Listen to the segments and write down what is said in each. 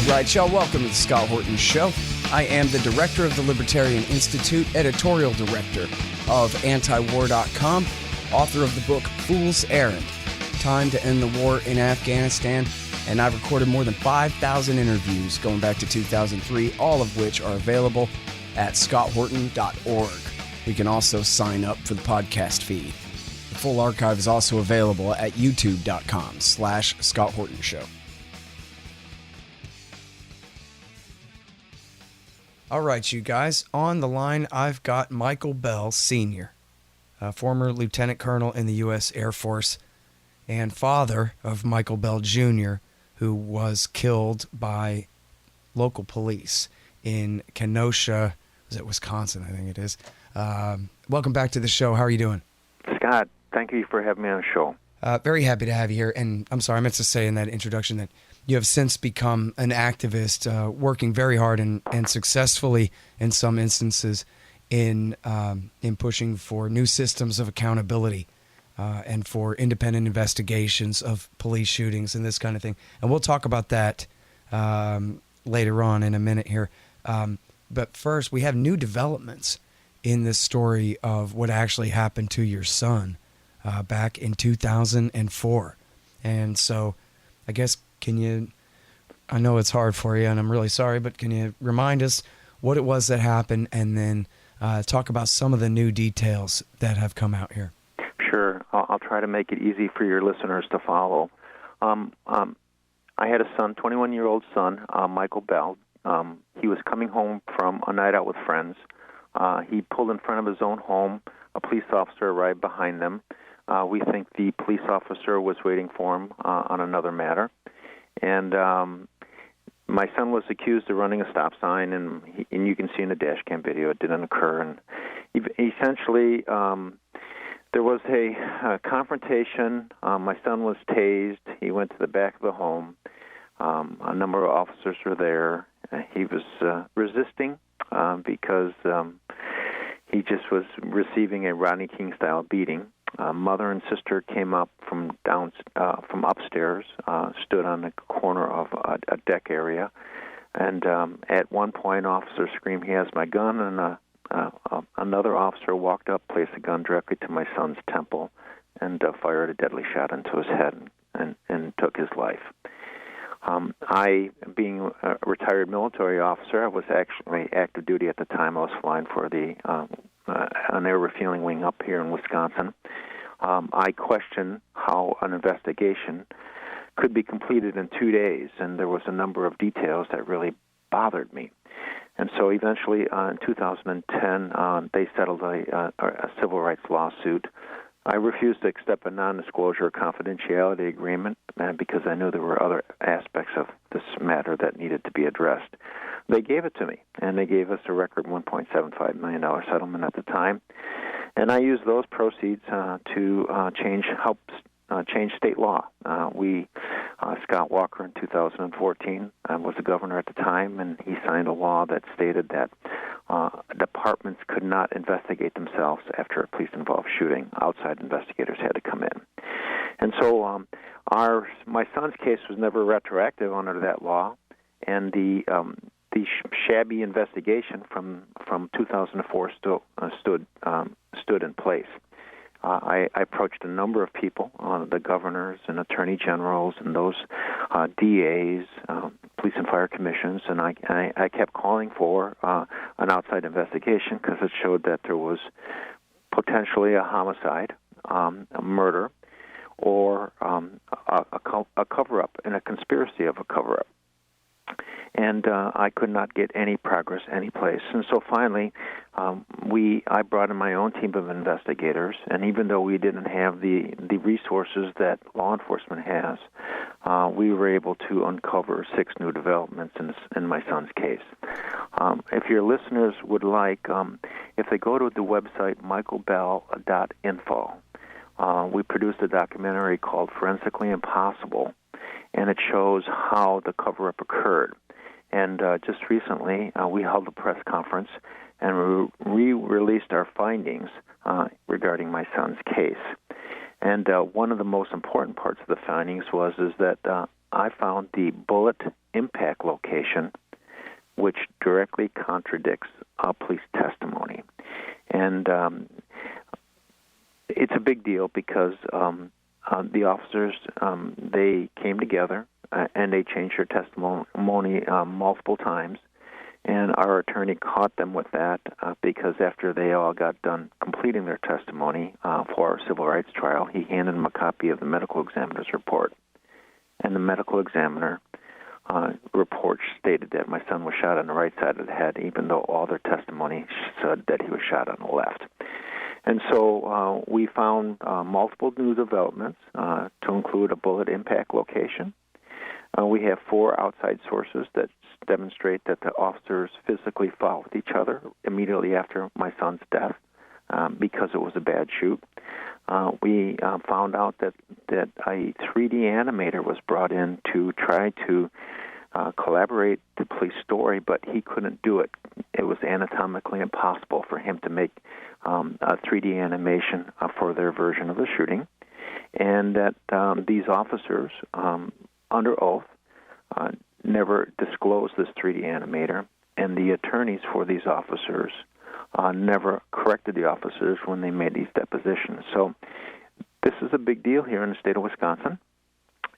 right, y'all. Welcome to the Scott Horton Show. I am the director of the Libertarian Institute, editorial director of antiwar.com, author of the book Fool's Errand, Time to End the War in Afghanistan, and I've recorded more than 5,000 interviews going back to 2003, all of which are available at scotthorton.org. You can also sign up for the podcast feed. The full archive is also available at youtube.com/Scott Horton Show. All right, you guys. On the line, I've got Michael Bell, Sr., a former lieutenant colonel in the U.S. Air Force and father of Michael Bell, Jr., who was killed by local police in Kenosha, was it Wisconsin, I think it is. Welcome back to the show. How are you doing? Scott, thank you for having me on the show. Very happy to have you here. And I'm sorry, I meant to say in that introduction that you have since become an activist, working very hard and successfully in some instances in pushing for new systems of accountability and for independent investigations of police shootings and this kind of thing. And we'll talk about that later on in a minute here. But first, we have new developments in this story of what actually happened to your son back in 2004. And so I guess, I know it's hard for you and I'm really sorry, but can you remind us what it was that happened and then talk about some of the new details that have come out here? Sure. I'll try to make it easy for your listeners to follow. I had a son, 21-year-old son, Michael Bell. He was coming home from a night out with friends. He pulled in front of his own home. A police officer arrived behind them. We think the police officer was waiting for him on another matter. And my son was accused of running a stop sign, and you can see in the dash cam video it didn't occur. And essentially, there was a confrontation. My son was tased. He went to the back of the home. A number of officers were there. He was resisting because he just was receiving a Rodney King-style beating. Mother and sister came up from upstairs, stood on the corner of a deck area, and at one point, officer screamed, "He has my gun!" and another officer walked up, placed a gun directly to my son's temple, and fired a deadly shot into his head and took his life. I, being a retired military officer, I was actually active duty at the time. I was flying for an air refueling wing up here in Wisconsin. I questioned how an investigation could be completed in 2 days, and there was a number of details that really bothered me. And so eventually, in 2010, they settled a civil rights lawsuit. I refused to accept a non-disclosure confidentiality agreement because I knew there were other aspects of this matter that needed to be addressed. They gave it to me, and they gave us a record $1.75 million settlement at the time. And I used those proceeds to change state law. Scott Walker in 2014 was the governor at the time, and he signed a law that stated that departments could not investigate themselves after a police-involved shooting. Outside investigators had to come in. And so my son's case was never retroactive under that law, and the shabby investigation from 2004 still stood in place. I approached a number of people, the governors and attorney generals and those DAs, police and fire commissions, and I kept calling for an outside investigation because it showed that there was potentially a homicide, a murder, or a cover-up and a conspiracy of a cover-up. And I could not get any progress anyplace. And so finally, I brought in my own team of investigators, and even though we didn't have the resources that law enforcement has, we were able to uncover 6 new developments in my son's case. If your listeners would like, if they go to the website MichaelBell.info, we produced a documentary called Forensically Impossible, and it shows how the cover-up occurred. And just recently, we held a press conference, and we released our findings regarding my son's case. And one of the most important parts of the findings is that I found the bullet impact location, which directly contradicts police testimony. And it's a big deal because the officers, they came together and they changed their testimony multiple times. And our attorney caught them with that because after they all got done completing their testimony for our civil rights trial, he handed them a copy of the medical examiner's report. And the medical examiner report stated that my son was shot on the right side of the head, even though all their testimony said that he was shot on the left. And so we found multiple new developments to include a bullet impact location. We have 4 outside sources that demonstrate that the officers physically fought with each other immediately after my son's death because it was a bad shoot. We found out that a 3D animator was brought in to try to collaborate the police story, but he couldn't do it. It was anatomically impossible for him to make a 3D animation for their version of the shooting, and that these officers, under oath, never disclosed this 3D animator, and the attorneys for these officers never corrected the officers when they made these depositions. So this is a big deal here in the state of Wisconsin.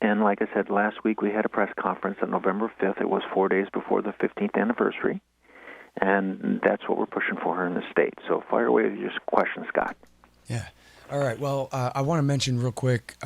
And like I said, last week we had a press conference on November 5th. It was 4 days before the 15th anniversary, and that's what we're pushing for here in the state. So fire away with your question, Scott. Yeah. All right. Well, I want to mention real quick,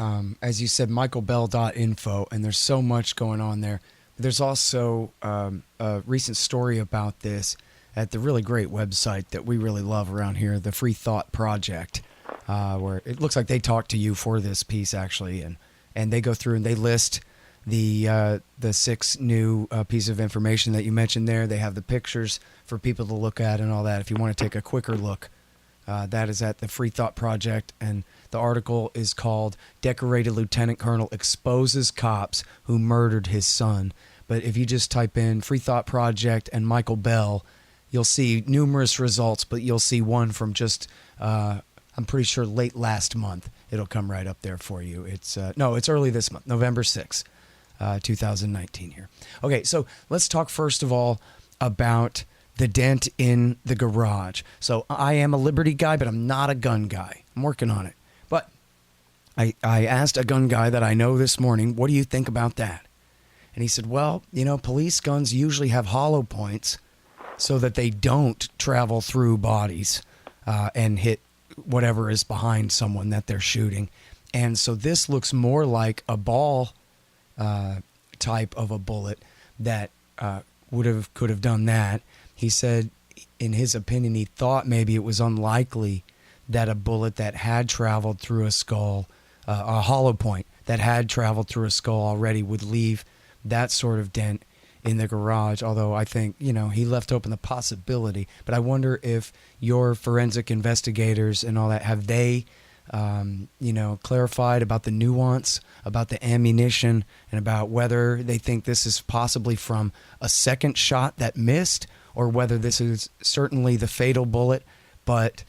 as you said, MichaelBell.info, and there's so much going on there. There's also a recent story about this at the really great website that we really love around here, the Free Thought Project, where it looks like they talked to you for this piece, actually, and they go through and they list the 6 new pieces of information that you mentioned there. They have the pictures for people to look at and all that. If you want to take a quicker look, that is at the Free Thought Project, and the article is called "Decorated Lieutenant Colonel Exposes Cops Who Murdered His Son." But if you just type in Free Thought Project and Michael Bell, you'll see numerous results, but you'll see one from just, I'm pretty sure late last month. It'll come right up there for you. It's early this month, November 6th, 2019 here. Okay, so let's talk first of all about the dent in the garage. So I am a liberty guy, but I'm not a gun guy. I'm working on it. But I asked a gun guy that I know this morning, what do you think about that? And he said, well, police guns usually have hollow points so that they don't travel through bodies and hit whatever is behind someone that they're shooting. And so this looks more like a ball type of a bullet that could have done that. He said, in his opinion, he thought maybe it was unlikely that a bullet that had traveled through a skull, a hollow point that had traveled through a skull already, would leave that sort of dent in the garage. Although I think, he left open the possibility. But I wonder if your forensic investigators and all that, have they, clarified about the nuance, about the ammunition, and about whether they think this is possibly from a second shot that missed, or whether this is certainly the fatal bullet, but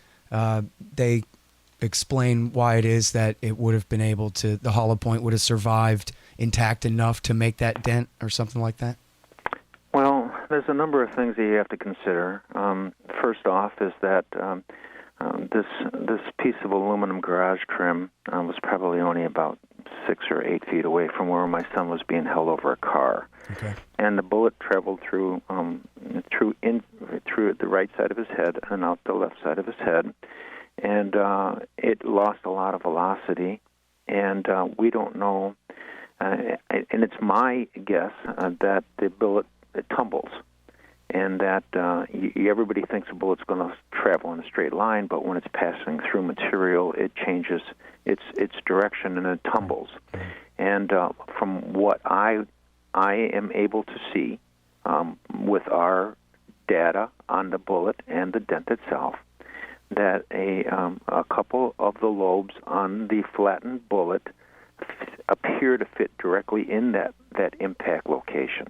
they explain why it is that it would have been able to, the hollow point would have survived intact enough to make that dent or something like that? Well, there's a number of things that you have to consider. First off is that this piece of aluminum garage trim was probably only about 6 or 8 feet away from where my son was being held over a car. Okay. And the bullet traveled through the right side of his head and out the left side of his head, and it lost a lot of velocity. And we don't know, and it's my guess that the bullet tumbles, and that everybody thinks a bullet's going to travel in a straight line, but when it's passing through material, it changes its direction and it tumbles. And from what I am able to see with our data on the bullet and the dent itself, that a couple of the lobes on the flattened bullet appear to fit directly in that impact location.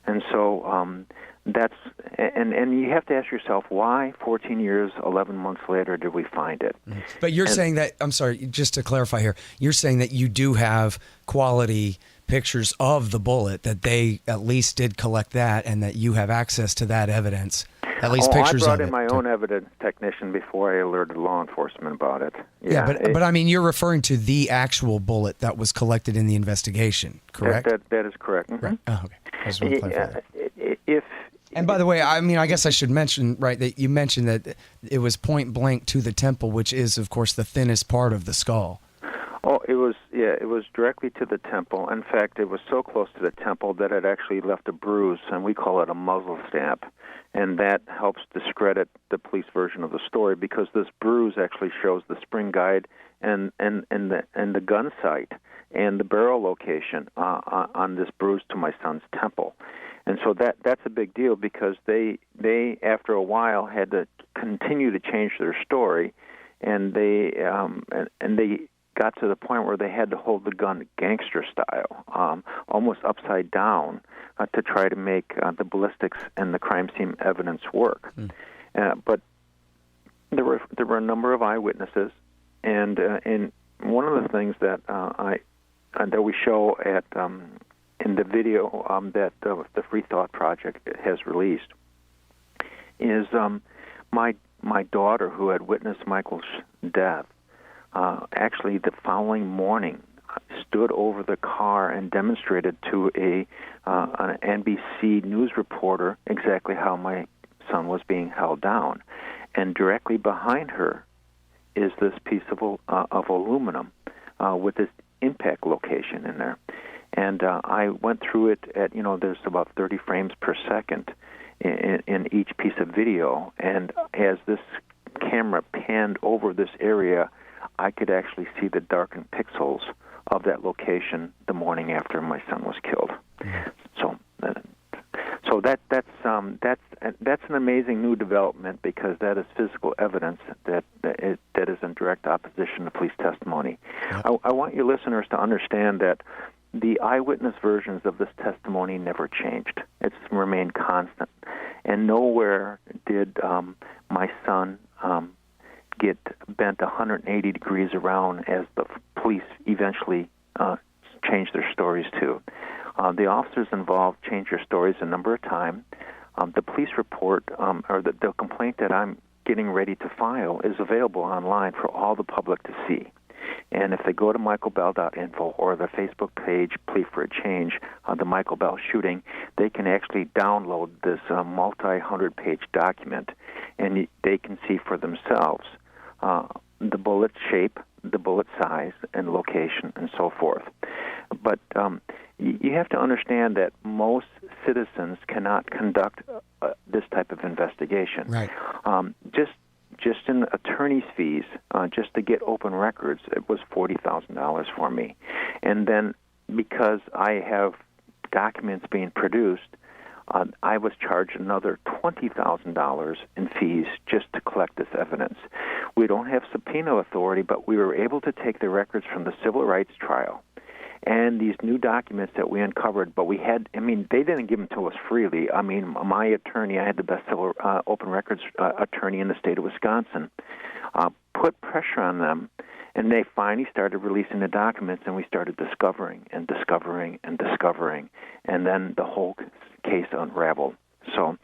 And so that's and you have to ask yourself, why 14 years, 11 months later did we find it? But you're saying that, I'm sorry, just to clarify here, you're saying that you do have quality pictures of the bullet, that they at least did collect that, and that you have access to that evidence. At least pictures of it. I brought in my own evidence technician before I alerted law enforcement about it. Yeah, but I mean, you're referring to the actual bullet that was collected in the investigation, correct? That is correct. Mm-hmm. Right. Oh, okay. I just want to clarify that. And by the way, I mean, I guess I should mention, right, that you mentioned that it was point blank to the temple, which is, of course, the thinnest part of the skull. Oh, it was directly to the temple. In fact, it was so close to the temple that it actually left a bruise, and we call it a muzzle stab. And that helps discredit the police version of the story, because this bruise actually shows the spring guide and the gun sight and the barrel location on this bruise to my son's temple. And so that's a big deal, because they after a while had to continue to change their story, and they got to the point where they had to hold the gun gangster style, almost upside down, to try to make the ballistics and the crime scene evidence work. But there were a number of eyewitnesses, and one of the things that that we show at in the video that the Free Thought Project has released is my daughter, who had witnessed Michael's death. Actually, the following morning, stood over the car and demonstrated to an NBC news reporter exactly how my son was being held down. And directly behind her is this piece of aluminum with this impact location in there. And I went through it at, there's about 30 frames per second in each piece of video. And as this camera panned over this area, I could actually see the darkened pixels of that location the morning after my son was killed. So that's an amazing new development, because that is physical evidence that is in direct opposition to police testimony. Yep. I want your listeners to understand that the eyewitness versions of this testimony never changed. It's remained constant, and nowhere did my son get bent 180 degrees around, as the police eventually changed their stories to. The officers involved changed their stories a number of times. The police report, or the complaint that I'm getting ready to file, is available online for all the public to see. And if they go to MichaelBell.info or the Facebook page, Plea for a Change, the Michael Bell shooting, they can actually download this multi-100-page document, and they can see for themselves the bullet shape, the bullet size, and location, and so forth. But you have to understand that most citizens cannot conduct this type of investigation. Right. Just in attorney's fees, just to get open records, it was $40,000 for me. And then because I have documents being produced, I was charged another $20,000 in fees just to collect this evidence. We don't have subpoena authority, but we were able to take the records from the civil rights trial and these new documents that we uncovered, but they didn't give them to us freely. I mean, my attorney, I had the best open records attorney in the state of Wisconsin, put pressure on them, and they finally started releasing the documents, and we started discovering, and then the whole case unraveled. So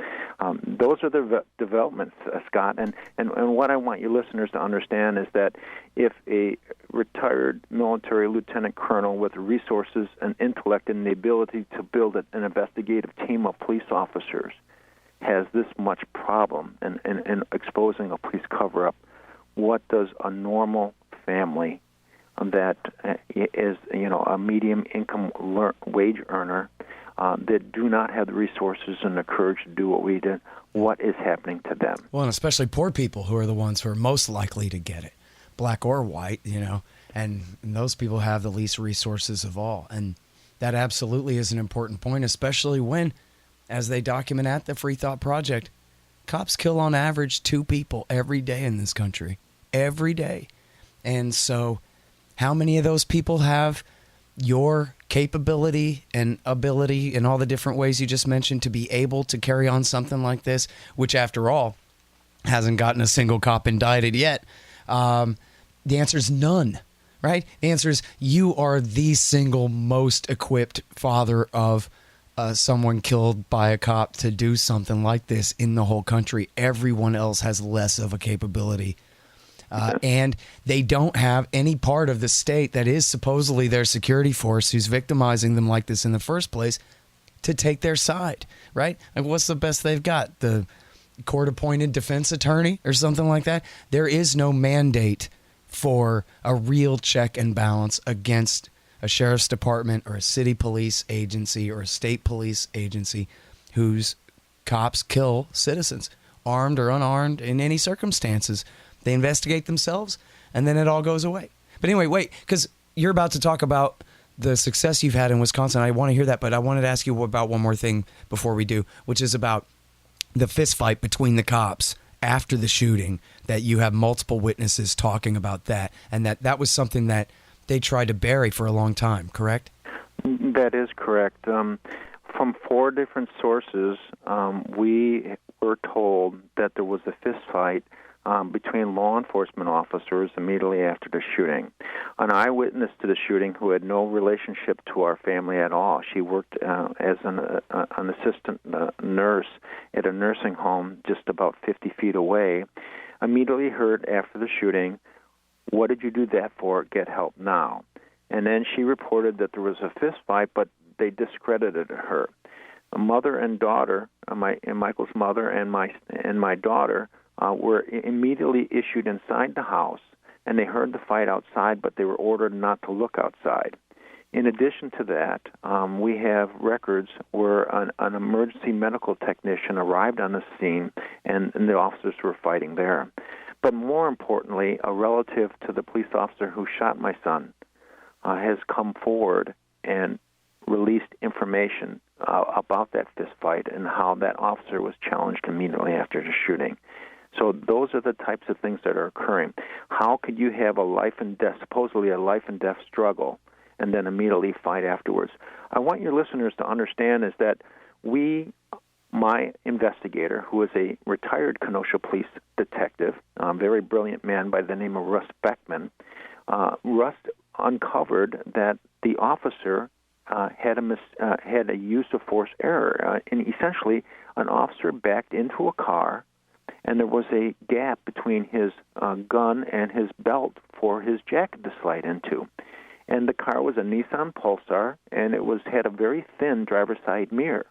those are the developments, Scott. And what I want your listeners to understand is that if a retired military lieutenant colonel with resources and intellect and the ability to build an investigative team of police officers has this much problem in exposing a police cover-up, what does a normal family that is, a medium income wage earner that do not have the resources and the courage to do what we did, what is happening to them? Well, and especially poor people, who are the ones who are most likely to get it, black or white, and those people have the least resources of all. And that absolutely is an important point, especially when, as they document at the Free Thought Project, cops kill on average 2 people every day in this country. Every day. And so how many of those people have your capability and ability in all the different ways you just mentioned to be able to carry on something like this, which after all hasn't gotten a single cop indicted yet? The answer is none, right? The answer is you are the single most equipped father of someone killed by a cop to do something like this in the whole country. Everyone else has less of a capability. And they don't have any part of the state that is supposedly their security force who's victimizing them like this in the first place to take their side, right? Like, what's the best they've got? The court-appointed defense attorney or something like that? There is no mandate for a real check and balance against a sheriff's department or a city police agency or a state police agency whose cops kill citizens, armed or unarmed, in any circumstances. They investigate themselves, and then it all goes away. But anyway, wait, because you're about to talk about the success you've had in Wisconsin. I want to hear that, but I wanted to ask you about one more thing before we do, which is about the fist fight between the cops after the shooting, that you have multiple witnesses talking about that, and that was something that they tried to bury for a long time, correct? That is correct. From 4 different sources, we were told that there was a fist fight between law enforcement officers immediately after the shooting. An eyewitness to the shooting who had no relationship to our family at all. She worked as an assistant nurse at a nursing home just about 50 feet away, immediately heard after the shooting, "What did you do that for? Get help now." And then she reported that there was a fist fight, but they discredited her. A mother and daughter, Michael's mother and my daughter, were immediately issued inside the house, and they heard the fight outside, but they were ordered not to look outside. In addition to that, we have records where an emergency medical technician arrived on the scene, and the officers were fighting there. But more importantly, a relative to the police officer who shot my son has come forward and released information about that fist fight and how that officer was challenged immediately after the shooting. So those are the types of things that are occurring. How could you have a life and death, supposedly a life and death struggle, and then immediately fight afterwards? I want your listeners to understand is that my investigator, who is a retired Kenosha police detective, a very brilliant man by the name of Russ Beckman, Russ uncovered that the officer had a use of force error. And essentially, an officer backed into a car, and there was a gap between his gun and his belt for his jacket to slide into. And the car was a Nissan Pulsar, and it had a very thin driver's side mirror.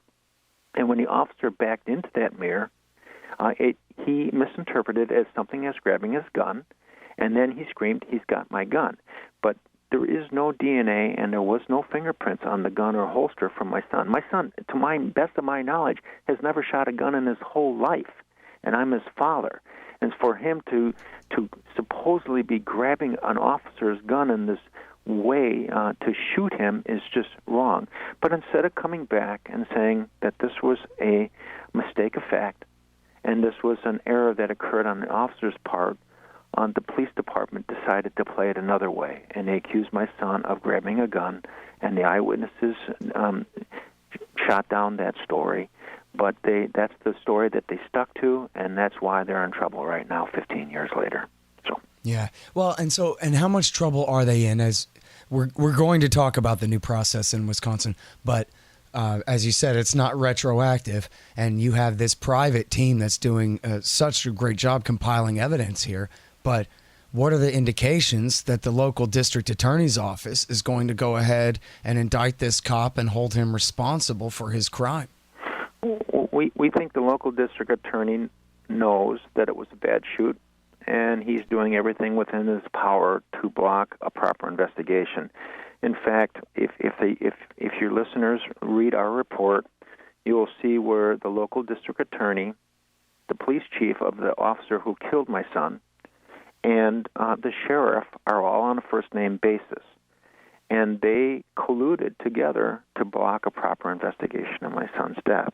And when the officer backed into that mirror, he misinterpreted it as something as grabbing his gun, and then he screamed, "He's got my gun." But there is no DNA, and there was no fingerprints on the gun or holster from my son. My son, to my best of my knowledge, has never shot a gun in his whole life, and I'm his father. And for him to supposedly be grabbing an officer's gun in this way to shoot him is just wrong. But instead of coming back and saying that this was a mistake of fact and this was an error that occurred on the officer's part, the police department decided to play it another way, and they accused my son of grabbing a gun, and the eyewitnesses shot down that story. But that's the story that they stuck to, and that's why they're in trouble right now, 15 years later. So yeah. Well, and how much trouble are they in? As we're going to talk about the new process in Wisconsin, but as you said, it's not retroactive, and you have this private team that's doing such a great job compiling evidence here. But what are the indications that the local district attorney's office is going to go ahead and indict this cop and hold him responsible for his crime? We think the local district attorney knows that it was a bad shoot, and he's doing everything within his power to block a proper investigation. In fact, if your listeners read our report, you will see where the local district attorney, the police chief of the officer who killed my son, and the sheriff are all on a first-name basis. And they colluded together to block a proper investigation of my son's death.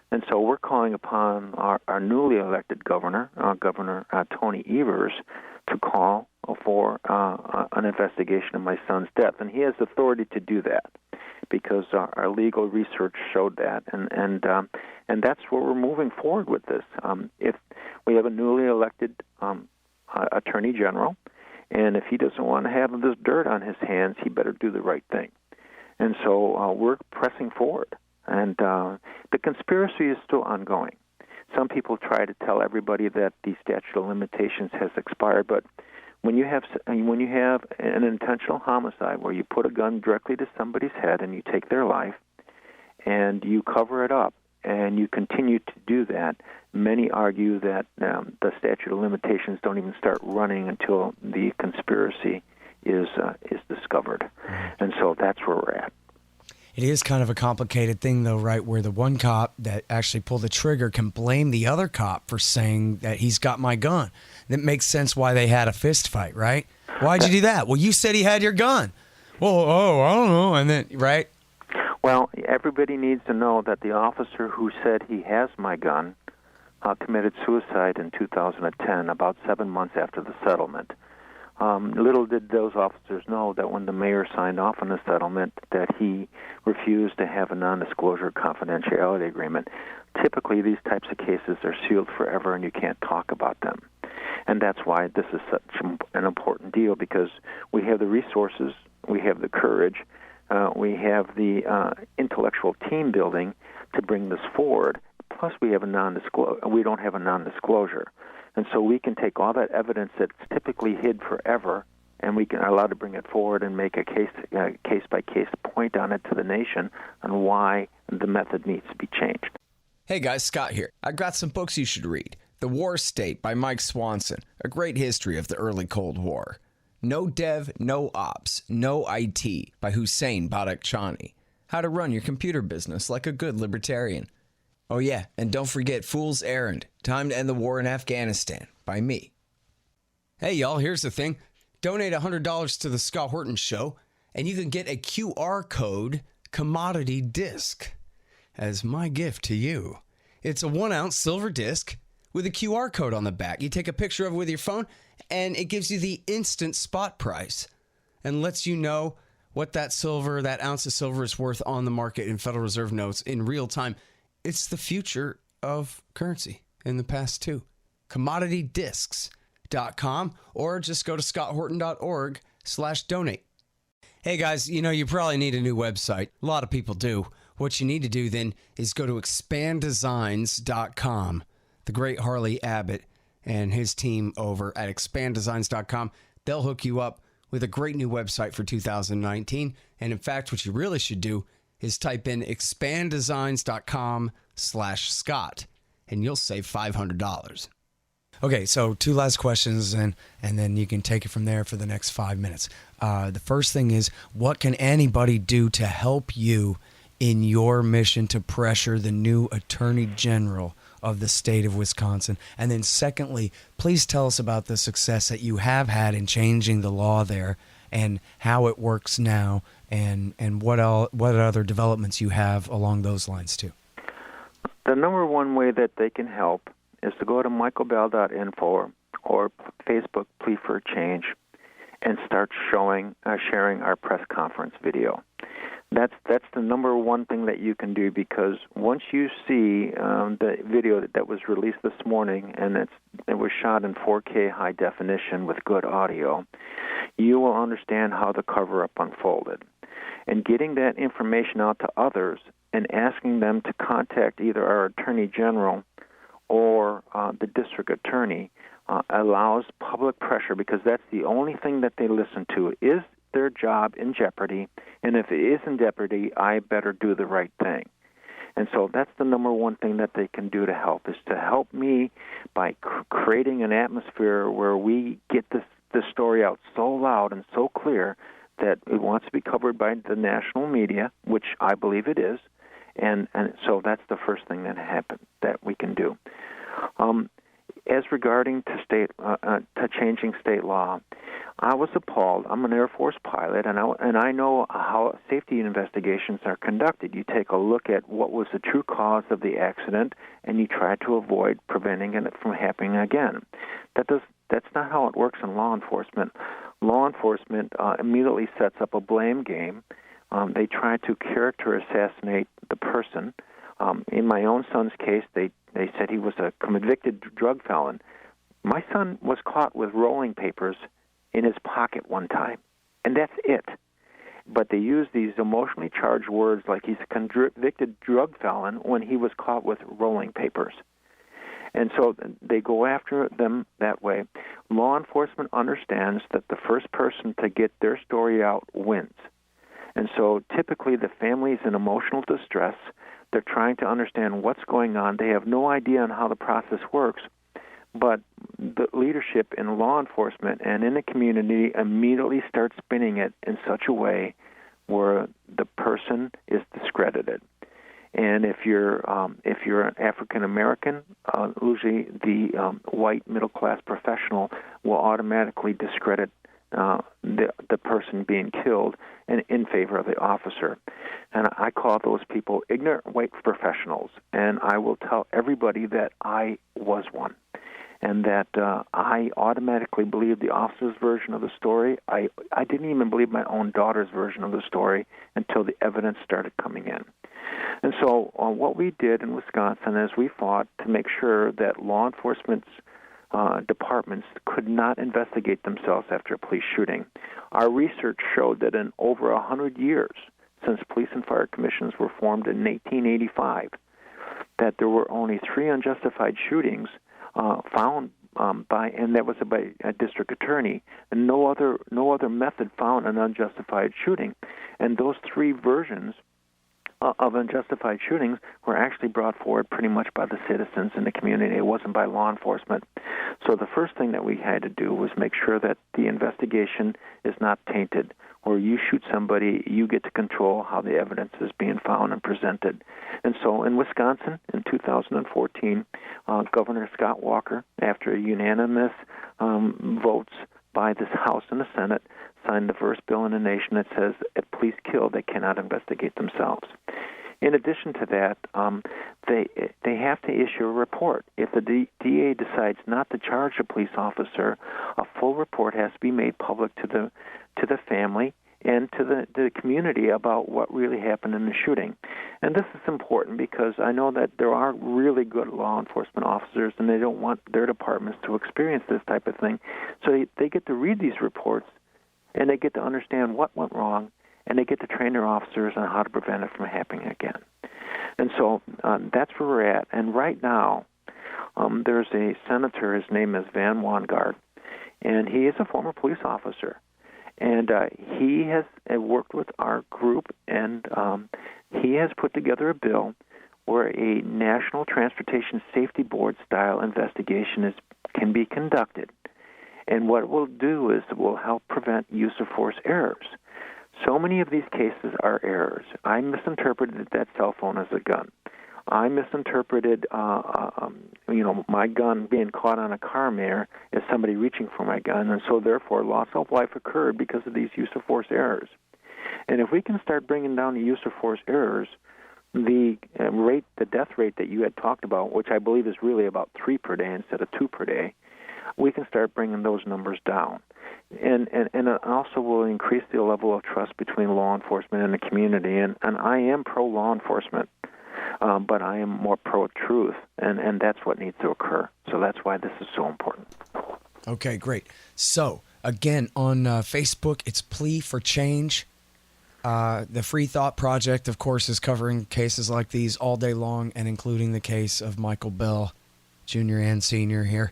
And so we're calling upon our newly elected governor, Governor Tony Evers, to call for an investigation of my son's death. And he has authority to do that because our legal research showed that. And that's where we're moving forward with this. If we have a newly elected attorney general, And if he doesn't want to have this dirt on his hands, he better do the right thing. And so we're pressing forward. And the conspiracy is still ongoing. Some people try to tell everybody that the statute of limitations has expired, but when you have an intentional homicide where you put a gun directly to somebody's head and you take their life and you cover it up and you continue to do that, many argue that the statute of limitations don't even start running until the conspiracy is discovered. And so that's where we're at. It is kind of a complicated thing, though, right, where the one cop that actually pulled the trigger can blame the other cop for saying that he's got my gun. That makes sense why they had a fist fight, right? Why'd you do that? Well, you said he had your gun. Well, I don't know. And then, right? Well, everybody needs to know that the officer who said he has my gun committed suicide in 2010, about 7 months after the settlement. Little did those officers know that when the mayor signed off on the settlement that he refused to have a non-disclosure confidentiality agreement. Typically, these types of cases are sealed forever and you can't talk about them. And that's why this is such an important deal, because we have the resources, we have the courage, we have the intellectual team building to bring this forward. Plus, we have we don't have a non-disclosure. And so we can take all that evidence that's typically hid forever, and we can allow to bring it forward and make a case-by-case point on it to the nation on why the method needs to be changed. Hey guys, Scott here. I got some books you should read. The War State by Mike Swanson, a great history of the early Cold War. No Dev, No Ops, No IT by Hussein Badakhshani. How to run your computer business like a good libertarian. Oh yeah, and don't forget Fool's Errand, Time to End the War in Afghanistan, by me. Hey y'all, here's the thing. Donate $100 to the Scott Horton Show, and you can get a QR code commodity disc as my gift to you. It's a 1-ounce silver disc with a QR code on the back. You take a picture of it with your phone, and it gives you the instant spot price and lets you know what that ounce of silver is worth on the market in Federal Reserve notes in real time. It's the future of currency in the past, too. CommodityDiscs.com, or just go to scotthorton.org/donate. Hey, guys, you probably need a new website. A lot of people do. What you need to do then is go to expanddesigns.com. The great Harley Abbott and his team over at expanddesigns.com, they'll hook you up with a great new website for 2019. And in fact, what you really should do is type in expanddesigns.com/Scott, and you'll save $500. Okay, so 2 last questions, and then you can take it from there for the next 5 minutes. The first thing is, what can anybody do to help you in your mission to pressure the new Attorney General of the state of Wisconsin? And then secondly, please tell us about the success that you have had in changing the law there and how it works now, and what other developments you have along those lines too. The number one way that they can help is to go to MichaelBell.info or Facebook Plea for Change and start sharing our press conference video. That's the number one thing that you can do, because once you see the video that was released this morning, and it was shot in 4K high definition with good audio, you will understand how the cover-up unfolded. And getting that information out to others and asking them to contact either our Attorney General or the District Attorney allows public pressure, because that's the only thing that they listen to. Is their job in jeopardy? And if it is in jeopardy, I better do the right thing. And so that's the number one thing that they can do to help, is to help me by creating an atmosphere where we get this story out so loud and so clear that it wants to be covered by the national media, which I believe it is. And so that's the first thing that we can do. As regarding to changing state law, I was appalled. I'm an Air Force pilot, and I know how safety investigations are conducted. You take a look at what was the true cause of the accident, and you try to avoid preventing it from happening again. That's not how it works in law enforcement. Law enforcement immediately sets up a blame game. They try to character assassinate the person. In my own son's case, they said he was a convicted drug felon. My son was caught with rolling papers in his pocket one time, and that's it. But they use these emotionally charged words like he's a convicted drug felon when he was caught with rolling papers. And so they go after them that way. Law enforcement understands that the first person to get their story out wins. And so typically the family is in emotional distress. They're trying to understand what's going on. They have no idea on how the process works. But the leadership in law enforcement and in the community immediately starts spinning it in such a way where the person is discredited. And if you're an African American, usually the white middle class professional will automatically discredit the person being killed in favor of the officer. And I call those people ignorant white professionals. And I will tell everybody that I was one, and that I automatically believed the officer's version of the story. I didn't even believe my own daughter's version of the story until the evidence started coming in. And so what we did in Wisconsin is we fought to make sure that law enforcement's departments could not investigate themselves after a police shooting. Our research showed that in over 100 years, since police and fire commissions were formed in 1885, that there were only 3 unjustified shootings found and that was by a district attorney, and no other method found an unjustified shooting. And those 3 versions of unjustified shootings were actually brought forward pretty much by the citizens in the community. It wasn't by law enforcement. So the first thing that we had to do was make sure that the investigation is not tainted. Where you shoot somebody, you get to control how the evidence is being found and presented. And so in Wisconsin, in 2014, Governor Scott Walker, after unanimous votes by this House and the Senate, signed the first bill in the nation that says if police kill, they cannot investigate themselves. In addition to that, they have to issue a report. If the DA decides not to charge a police officer, a full report has to be made public to the family and to the community about what really happened in the shooting. And this is important because I know that there are really good law enforcement officers, and they don't want their departments to experience this type of thing. So they get to read these reports, and they get to understand what went wrong, and they get to train their officers on how to prevent it from happening again. And so that's where we're at. And right now, there's a senator, his name is Van Wanggaard, and he is a former police officer. And he has worked with our group, and he has put together a bill where a National Transportation Safety Board-style investigation can be conducted. And what it will do is it will help prevent use of force errors. So many of these cases are errors. I misinterpreted that cell phone as a gun. I misinterpreted, my gun being caught on a car mirror as somebody reaching for my gun, and so therefore loss of life occurred because of these use of force errors. And if we can start bringing down the use of force errors, the death rate that you had talked about, which I believe is really about 3 per day instead of 2 per day, we can start bringing those numbers down. And it also will increase the level of trust between law enforcement and the community. And I am pro-law enforcement, but I am more pro-truth, and that's what needs to occur. So that's why this is so important. Okay, great. So, again, on Facebook, it's Plea for Change. The Free Thought Project, of course, is covering cases like these all day long, and including the case of Michael Bell, Jr. and Sr. here.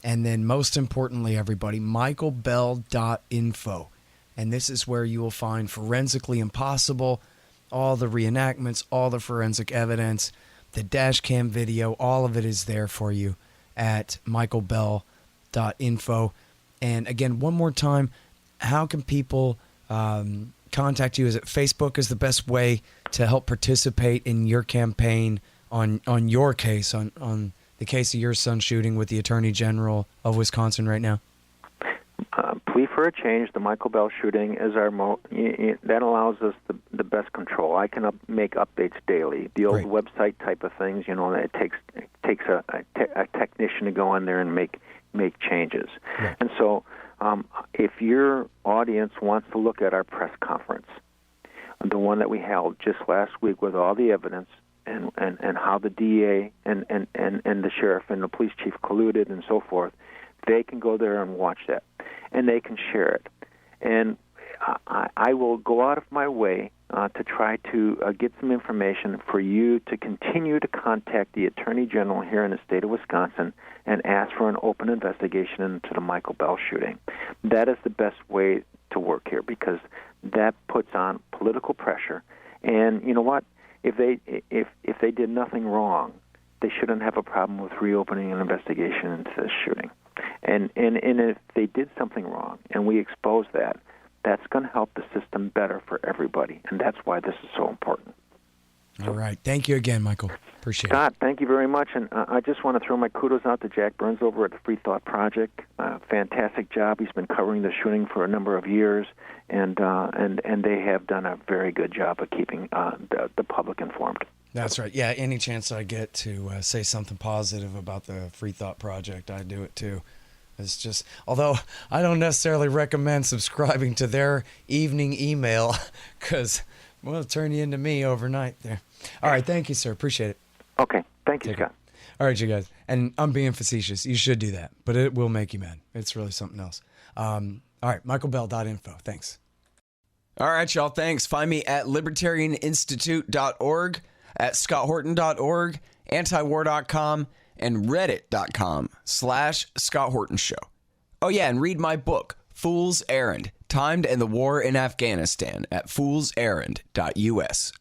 And then most importantly, everybody, MichaelBell.info. And this is where you will find Forensically Impossible, all the reenactments, all the forensic evidence, the dash cam video, all of it is there for you at MichaelBell.info. And again, one more time, how can people contact you? Is it Facebook is the best way to help participate in your campaign on your case, on the case of your son shooting with the Attorney General of Wisconsin right now? Plea for a Change, the Michael Bell shooting, is our that allows us the best control. I can make updates daily. The old website type of things, it takes a technician to go in there and make changes. Right. And so if your audience wants to look at our press conference, the one that we held just last week with all the evidence, and how the DA and the sheriff and the police chief colluded and so forth, they can go there and watch that. and they can share it. And I will go out of my way to try to get some information for you to continue to contact the Attorney General here in the state of Wisconsin and ask for an open investigation into the Michael Bell shooting. That is the best way to work here, because that puts on political pressure. And you know what? If they did nothing wrong, they shouldn't have a problem with reopening an investigation into this shooting. And if they did something wrong and we expose that, that's going to help the system better for everybody, and that's why this is so important. All right. Thank you again, Michael. Appreciate Scott, thank you very much, and I just want to throw my kudos out to Jack Burns over at the Free Thought Project. Fantastic job. He's been covering the shooting for a number of years, and they have done a very good job of keeping the public informed. That's right. Yeah, any chance I get to say something positive about the Free Thought Project, I do it too. It's just, although I don't necessarily recommend subscribing to their evening email, because it'll turn you into me overnight there. All right, thank you, sir. Appreciate it. Okay, thank you, Scott. All right, you guys. And I'm being facetious. You should do that, but it will make you mad. It's really something else. All right, MichaelBell.info. Thanks. All right, y'all. Thanks. Find me at libertarianinstitute.org, at scotthorton.org, antiwar.com, and reddit.com/Scott Horton Show. Oh, yeah, and read my book, Fool's Errand, Time to End the War in Afghanistan, at foolserrand.us.